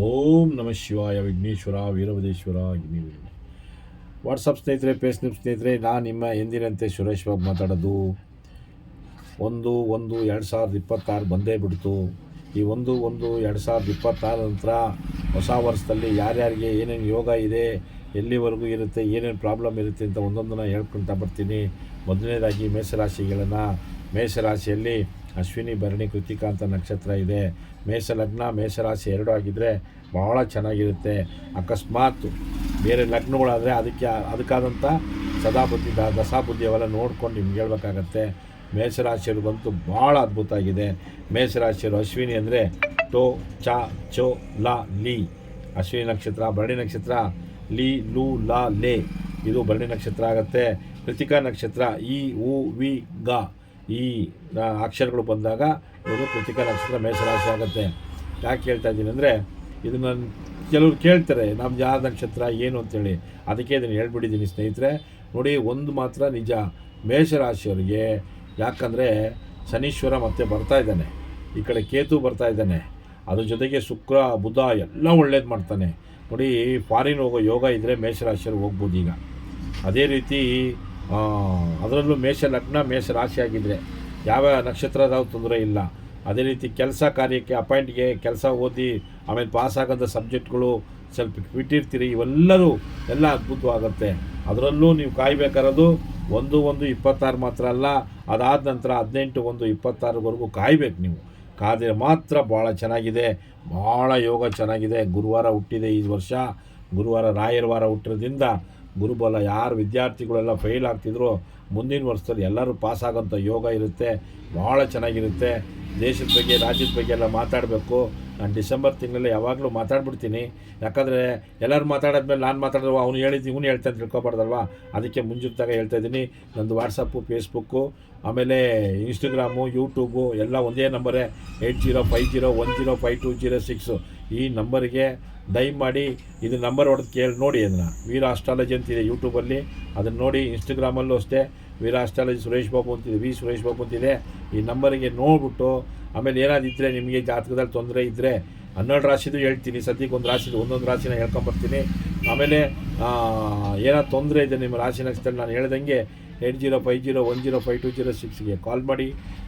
ಓಂ ನಮಃ ಶಿವಾಯ ವಿಘ್ನೇಶ್ವರ ವೀರಭದ್ರೇಶ್ವರ ಗಿನಿ. ವಾಟ್ಸಪ್ ಸ್ನೇಹಿತರೆ, ಫೇಸ್ಬುಕ್ ಸ್ನೇಹಿತರೆ, ನಾನು ನಿಮ್ಮ ಎಂದಿನಂತೆ ಸುರೇಶ್ ಬಾಬು ಮಾತಾಡೋದು. 1/1/2026 ಬಂದೇ ಬಿಡ್ತು. ಈ 1/1/2026 ನಂತರ ಹೊಸ ವರ್ಷದಲ್ಲಿ ಯಾರ್ಯಾರಿಗೆ ಏನೇನು ಯೋಗ ಇದೆ, ಎಲ್ಲಿವರೆಗೂ ಇರುತ್ತೆ, ಏನೇನು ಪ್ರಾಬ್ಲಮ್ ಇರುತ್ತೆ ಅಂತ ಒಂದೊಂದನ್ನು ಹೇಳ್ಕೊಳ್ತಾ ಬರ್ತೀನಿ. ಮೊದಲನೇದಾಗಿ ಮೇಷರಾಶಿಗಳನ್ನು. ಮೇಷರಾಶಿಯಲ್ಲಿ ಅಶ್ವಿನಿ, ಭರಣಿ, ಕೃತಿಕಾ ಅಂತ ನಕ್ಷತ್ರ ಇದೆ. ಮೇಷಲಗ್ನ, ಮೇಷರಾಶಿ ಎರಡೂ ಆಗಿದ್ದರೆ ಭಾಳ ಚೆನ್ನಾಗಿರುತ್ತೆ. ಅಕಸ್ಮಾತ್ ಬೇರೆ ಲಗ್ನಗಳಾದರೆ ಅದಕ್ಕಾದಂಥ ಸದಾಬುದ್ಧಿ ದಶಾಬುದ್ಧಿ ಅವೆಲ್ಲ ನೋಡ್ಕೊಂಡು ನಿಮ್ಗೆ ಹೇಳ್ಬೇಕಾಗತ್ತೆ. ಮೇಷರಾಶಿಯವ್ರಿಗಂತೂ ಭಾಳ ಅದ್ಭುತ ಆಗಿದೆ. ಮೇಷರಾಶಿಯವರು ಅಶ್ವಿನಿ ಅಂದರೆ ಟೋ ಚ ಚೋ ಲ ಲಿ ಅಶ್ವಿನಿ ನಕ್ಷತ್ರ. ಭರಣಿ ನಕ್ಷತ್ರ ಲಿ ಲು ಲ ಲೇ ಇದು ಭರಣಿ ನಕ್ಷತ್ರ ಆಗುತ್ತೆ. ಕೃತಿಕಾ ನಕ್ಷತ್ರ ಇ ಉ ವಿ ಗ ಈ ಅಕ್ಷರಗಳು ಬಂದಾಗ ಇದು ಕೃತಿಕಾ ನಕ್ಷತ್ರ ಮೇಷರಾಶಿ ಆಗುತ್ತೆ. ಯಾಕೆ ಹೇಳ್ತಾ ಇದ್ದೀನಿ ಅಂದರೆ, ಇದನ್ನು ಕೆಲವರು ಕೇಳ್ತಾರೆ ನಮ್ಮ ಯಾವ ನಕ್ಷತ್ರ ಏನು ಅಂತೇಳಿ, ಅದಕ್ಕೆ ಇದನ್ನು ಹೇಳ್ಬಿಟ್ಟಿದ್ದೀನಿ ಸ್ನೇಹಿತರೆ. ನೋಡಿ, ಒಂದು ಮಾತ್ರ ನಿಜ, ಮೇಷರಾಶಿಯವರಿಗೆ ಯಾಕಂದರೆ ಶನೀಶ್ವರ ಮತ್ತೆ ಬರ್ತಾ ಇದ್ದಾನೆ, ಈ ಕಡೆ ಕೇತು ಬರ್ತಾ ಇದ್ದಾನೆ, ಅದ್ರ ಜೊತೆಗೆ ಶುಕ್ರ ಬುಧ ಎಲ್ಲ ಒಳ್ಳೇದು ಮಾಡ್ತಾನೆ. ನೋಡಿ, ಫಾರಿನ್ ಹೋಗೋ ಯೋಗ ಇದ್ದರೆ ಮೇಷರಾಶಿಯವ್ರು ಹೋಗ್ಬೋದು ಈಗ. ಅದೇ ರೀತಿ ಅದರಲ್ಲೂ ಮೇಷ ಲಗ್ನ ಮೇಷ ರಾಶಿ ಆಗಿದ್ದರೆ ಯಾವ ನಕ್ಷತ್ರದ ತೊಂದರೆ ಇಲ್ಲ. ಅದೇ ರೀತಿ ಕೆಲಸ ಕಾರ್ಯಕ್ಕೆ ಅಪಾಯಿಂಟ್ಗೆ ಕೆಲಸ ಓದಿ ಆಮೇಲೆ ಪಾಸ್ ಆಗೋಂಥ ಸಬ್ಜೆಕ್ಟ್ಗಳು ಸ್ವಲ್ಪ ಬಿಟ್ಟಿರ್ತೀರಿ, ಇವೆಲ್ಲರೂ ಎಲ್ಲ ಅದ್ಭುತವಾಗುತ್ತೆ. ಅದರಲ್ಲೂ ನೀವು ಕಾಯಬೇಕಾರೋದು 1/1/26 ಮಾತ್ರ ಅಲ್ಲ, ಅದಾದ ನಂತರ 18/1/26ವರೆಗೂ ಕಾಯಬೇಕು. ನೀವು ಕಾದರೆ ಮಾತ್ರ ಭಾಳ ಚೆನ್ನಾಗಿದೆ, ಭಾಳ ಯೋಗ ಚೆನ್ನಾಗಿದೆ. ಗುರುವಾರ ಹುಟ್ಟಿದೆ ಈ ವರ್ಷ, ಗುರುವಾರ ರಾಯರ ವಾರ ಹುಟ್ಟಿರೋದ್ರಿಂದ ಗುರುಬಲ. ಯಾರು ವಿದ್ಯಾರ್ಥಿಗಳೆಲ್ಲ ಫೇಲ್ ಆಗ್ತಿದ್ರು ಮುಂದಿನ ವರ್ಷದಲ್ಲಿ ಎಲ್ಲರೂ ಪಾಸ್ ಆಗೋಂಥ ಯೋಗ ಇರುತ್ತೆ, ಭಾಳ ಚೆನ್ನಾಗಿರುತ್ತೆ. ದೇಶದ ಬಗ್ಗೆ ರಾಜ್ಯದ ಬಗ್ಗೆ ಎಲ್ಲ ಮಾತಾಡಬೇಕು. ನಾನು ಡಿಸೆಂಬರ್ ತಿಂಗಳಲ್ಲಿ ಯಾವಾಗಲೂ ಮಾತಾಡ್ಬಿಡ್ತೀನಿ. ಯಾಕಂದರೆ ಎಲ್ಲರೂ ಮಾತಾಡೋದ್ಮೇಲೆ ನಾನು ಮಾತಾಡಿದ್ರು ಅವ್ನು ಹೇಳಿದ್ದು ಇವನು ಹೇಳ್ತಾನೆ ತಿಳ್ಕೊಬಾರ್ದಲ್ವ, ಅದಕ್ಕೆ ಮುಂಚಿತಾಗ ಹೇಳ್ತಾಯಿದ್ದೀನಿ. ನಂದು ವಾಟ್ಸಪ್ಪು, ಫೇಸ್ಬುಕ್ಕು, ಆಮೇಲೆ ಇನ್ಸ್ಟಾಗ್ರಾಮು, ಯೂಟ್ಯೂಬು ಎಲ್ಲ ಒಂದೇ ನಂಬರೇ 8050105206 ಈ ನಂಬರಿಗೆ ದಯಮಾಡಿ ಇದು ನಂಬರ್ ಹೊಡೆದು ಕೇಳಿ ನೋಡಿ. ಅದನ್ನು ವೀರ ಆಸ್ಟ್ರಾಲಜಿ ಅಂತಿದೆ ಯೂಟ್ಯೂಬಲ್ಲಿ, ಅದನ್ನು ನೋಡಿ. ಇನ್ಸ್ಟಾಗ್ರಾಮಲ್ಲೂ ಅಷ್ಟೇ ವೀರ ಆಸ್ಟ್ರಾಲಜಿ ಸುರೇಶ್ ಬಾಬು ಅಂತಿದೆ, ವಿ ಸುರೇಶ್ ಬಾಬು ಅಂತಿದೆ. ಈ ನಂಬರಿಗೆ ನೋಡ್ಬಿಟ್ಟು ಆಮೇಲೆ ಏನಾದಿದ್ದರೆ ನಿಮಗೆ ಜಾತಕದಲ್ಲಿ ತೊಂದರೆ ಇದ್ದರೆ 12 ರಾಶಿದು ಹೇಳ್ತೀನಿ. ಸದ್ಯಕ್ಕೆ ಒಂದು ರಾಶಿದು ಒಂದೊಂದು ರಾಶಿನ ಹೇಳ್ಕೊಂಬರ್ತೀನಿ. ಆಮೇಲೆ ಏನಾದ್ರು ತೊಂದರೆ ಇದೆ ನಿಮ್ಮ ರಾಶಿ ನಕ್ಷತ್ರದಲ್ಲಿ ನಾನು ಹೇಳ್ದಂಗೆ 8050105206ಗೆ ಕಾಲ್ ಮಾಡಿ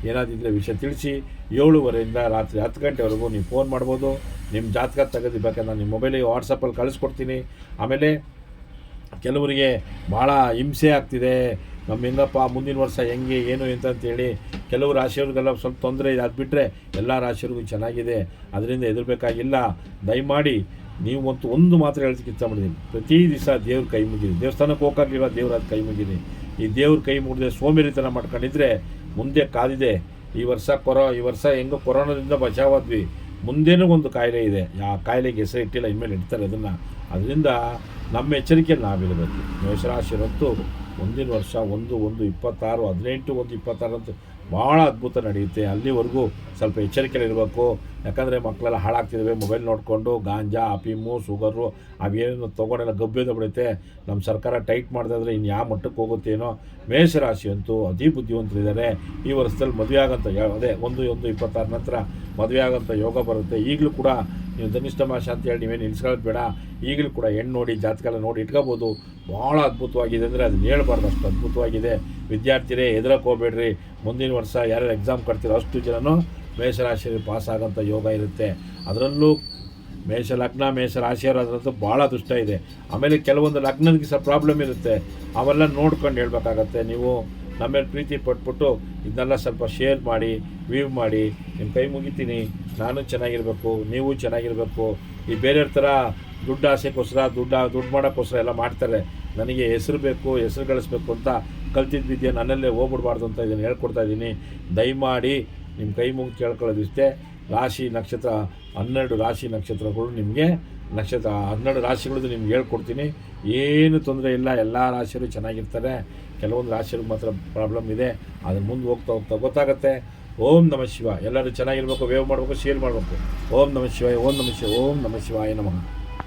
ಏನಾದಿದ್ದರೆ ವಿಷಯ ತಿಳಿಸಿ. 7:30ಯಿಂದ ರಾತ್ರಿ 10 ಗಂಟೆವರೆಗೂ ನೀವು ಫೋನ್ ಮಾಡ್ಬೋದು. ನಿಮ್ಮ ಜಾತಕ ತೆಗೆದು ಬೇಕಾದ್ರೆ ನಾನು ನಿಮ್ಮ ಮೊಬೈಲಿಗೆ ವಾಟ್ಸಪ್ಪಲ್ಲಿ ಕಳಿಸ್ಕೊಡ್ತೀನಿ. ಆಮೇಲೆ ಕೆಲವರಿಗೆ ಭಾಳ ಹಿಂಸೆ ಆಗ್ತಿದೆ, ನಮ್ಮ ಹೆಂಗಪ್ಪ ಮುಂದಿನ ವರ್ಷ ಹೆಂಗೆ ಏನು ಅಂತೇಳಿ ಕೆಲವು ರಾಶಿಯವ್ರಿಗೆಲ್ಲ ಸ್ವಲ್ಪ ತೊಂದರೆ ಇದೆ. ಅದು ಬಿಟ್ಟರೆ ಎಲ್ಲ ರಾಶಿಯವ್ರಿಗೂ ಚೆನ್ನಾಗಿದೆ, ಅದರಿಂದ ಹೆದರಬೇಕಾಗಿಲ್ಲ. ದಯಮಾಡಿ ನೀವು ಒಂದು ಮಾತ್ರ ಹೇಳೋದಕ್ಕೆ ಇಷ್ಟಪಡ್ತೀನಿ, ಪ್ರತಿ ದಿವಸ ದೇವ್ರ ಕೈ ಮುಗಿರಿ. ದೇವಸ್ಥಾನಕ್ಕೆ ಹೋಗೋಕ್ಕಾಗಲಿಲ್ಲ, ದೇವ್ರ ಅದು ಕೈ ಮುಗಿರಿ. ಈ ದೇವ್ರ ಕೈ ಮುಗಿದ್ರೆ ಸೋಮೇರಿತನ ಮಾಡ್ಕೊಂಡಿದ್ರೆ ಮುಂದೆ ಕಾದಿದೆ. ಈ ವರ್ಷ ಹೆಂಗೋ ಕೊರೋನಾದಿಂದ ಬಚಾವಾದ್ವಿ, ಮುಂದೇನೂ ಒಂದು ಕಾಯಿಲೆ ಇದೆ, ಆ ಕಾಯಿಲೆಗೆ ಹೆಸರು ಇಟ್ಟಿಲ್ಲ, ಇನ್ಮೇಲೆ ಇಡ್ತಾರೆ ಅದನ್ನು. ಅದರಿಂದ ನಮ್ಮ ಎಚ್ಚರಿಕೆಯಲ್ಲಿ ನಾವಿರಬೇಕು. ಮೇಷರಾಶಿಯರಂತೂ ಮುಂದಿನ ವರ್ಷ 1/1/26 18/1/26 ಅಂತೂ ಭಾಳ ಅದ್ಭುತ ನಡೆಯುತ್ತೆ. ಅಲ್ಲಿವರೆಗೂ ಸ್ವಲ್ಪ ಎಚ್ಚರಿಕೆಯಲ್ಲಿರಬೇಕು. ಯಾಕಂದರೆ ಮಕ್ಕಳೆಲ್ಲ ಹಾಳಾಗ್ತಿದ್ದಾವೆ ಮೊಬೈಲ್ ನೋಡಿಕೊಂಡು. ಗಾಂಜಾ, ಅಫೀಮು, ಶುಗರು ಅವೇನು ತೊಗೊಂಡೆಲ್ಲ ಗಬ್ಬೆದ ಬಿಡುತ್ತೆ. ನಮ್ಮ ಸರ್ಕಾರ ಟೈಟ್ ಮಾಡಿದ್ರೆ ಇನ್ನು ಯಾವ ಮಟ್ಟಕ್ಕೆ ಹೋಗುತ್ತೇನೋ. ಮೇಷರಾಶಿ ಅಂತೂ ಅತಿ ಬುದ್ಧಿವಂತರಿದ್ದಾರೆ. ಈ ವರ್ಷದಲ್ಲಿ ಮದುವೆ ಆಗೋಂಥ ಅದೇ 1/1/26 ನಂತರ ಮದುವೆ ಆಗೋಂಥ ಯೋಗ ಬರುತ್ತೆ. ಈಗಲೂ ಕೂಡ ನೀವು ಧನಿಷ್ಠ ಮಾಸ ಅಂತೇಳಿ ನೀವೇನು ನಿಲ್ಸ್ಕೊಳ್ಳೋದು ಬೇಡ. ಈಗಲೂ ಕೂಡ ಹೆಣ್ಣು ನೋಡಿ ಜಾತಕ ನೋಡಿ ಇಟ್ಕೋಬೋದು. ಭಾಳ ಅದ್ಭುತವಾಗಿದೆ ಅಂದರೆ ಅದನ್ನ ಹೇಳ್ಬಾರ್ದು, ಅಷ್ಟು ಅದ್ಭುತವಾಗಿದೆ. ವಿದ್ಯಾರ್ಥಿರೇ ಹೆದರಕ್ಕೆ ಹೋಗಬೇಡ್ರಿ. ಮುಂದಿನ ವರ್ಷ ಯಾರ್ಯಾರು ಎಕ್ಸಾಮ್ ಕಟ್ತೀರೋ ಅಷ್ಟು ಜನನೂ ಮೇಷರಾಶಿಯಲ್ಲಿ ಪಾಸ್ ಆಗೋಂಥ ಯೋಗ ಇರುತ್ತೆ. ಅದರಲ್ಲೂ ಮೇಷ ಲಗ್ನ ಮೇಷ ರಾಶಿಯವರಾದ್ರಂತೂ ಭಾಳ ದುಷ್ಟ ಇದೆ. ಆಮೇಲೆ ಕೆಲವೊಂದು ಲಗ್ನಕ್ಕೆ ಸಹ ಪ್ರಾಬ್ಲಮ್ ಇರುತ್ತೆ, ಅವೆಲ್ಲ ನೋಡ್ಕೊಂಡು ಹೇಳ್ಬೇಕಾಗತ್ತೆ. ನೀವು ನಮ್ಮೇಲೆ ಪ್ರೀತಿ ಪಟ್ಬಿಟ್ಟು ಇದನ್ನೆಲ್ಲ ಸ್ವಲ್ಪ ಶೇರ್ ಮಾಡಿ, ವ್ಯೂ ಮಾಡಿ. ನಿಮ್ಮ ಕೈ ಮುಗಿತೀನಿ. ನಾನು ಚೆನ್ನಾಗಿರಬೇಕು, ನೀವು ಚೆನ್ನಾಗಿರಬೇಕು. ಈ ಬೇರೆಯವ್ರ ಥರ ದುಡ್ಡು ಆಸೆಗೋಸ್ಕರ ದುಡ್ಡು ಮಾಡೋಕ್ಕೋಸ್ಕರ ಎಲ್ಲ ಮಾಡ್ತಾರೆ. ನನಗೆ ಹೆಸರು ಬೇಕು, ಹೆಸರು ಗಳಿಸ್ಬೇಕು ಅಂತ ಕಲ್ತಿದ್ದ ವಿದ್ಯೆ ನನ್ನಲ್ಲೇ ಹೋಗ್ಬಿಡ್ಬಾರ್ದು ಅಂತ ಇದನ್ನು ಹೇಳ್ಕೊಡ್ತಾ ಇದ್ದೀನಿ. ದಯಮಾಡಿ ನಿಮ್ಮ ಕೈ ಮುಗಿದು ಕೇಳ್ಕೊಳ್ಳೋದಿಷ್ಟೇ. ರಾಶಿ ನಕ್ಷತ್ರ 12 ರಾಶಿ ನಕ್ಷತ್ರಗಳು ನಿಮಗೆ 12 ರಾಶಿಗಳದ್ದು ನಿಮ್ಗೆ ಹೇಳ್ಕೊಡ್ತೀನಿ. ಏನು ತೊಂದರೆ ಇಲ್ಲ, ಎಲ್ಲ ರಾಶಿಯರು ಚೆನ್ನಾಗಿರ್ತಾರೆ. ಕೆಲವೊಂದು ರಾಶಿಯವ್ರಿಗೆ ಮಾತ್ರ ಪ್ರಾಬ್ಲಮ್ ಇದೆ, ಅದನ್ನು ಮುಂದೆ ಹೋಗ್ತಾ ಗೊತ್ತಾಗುತ್ತೆ. ಓಂ ನಮಃ ಶಿವ. ಎಲ್ಲರೂ ಚೆನ್ನಾಗಿರ್ಬೇಕು, ವೇವ್ ಮಾಡಬೇಕು, ಶೇರ್ ಮಾಡಬೇಕು. ಓಂ ನಮಃ ಶಿವಾಯ, ಓಂ ನಮಃ ಶಿವ, ಓಂ ನಮಃ ಶಿವಾಯ ನಮಃ.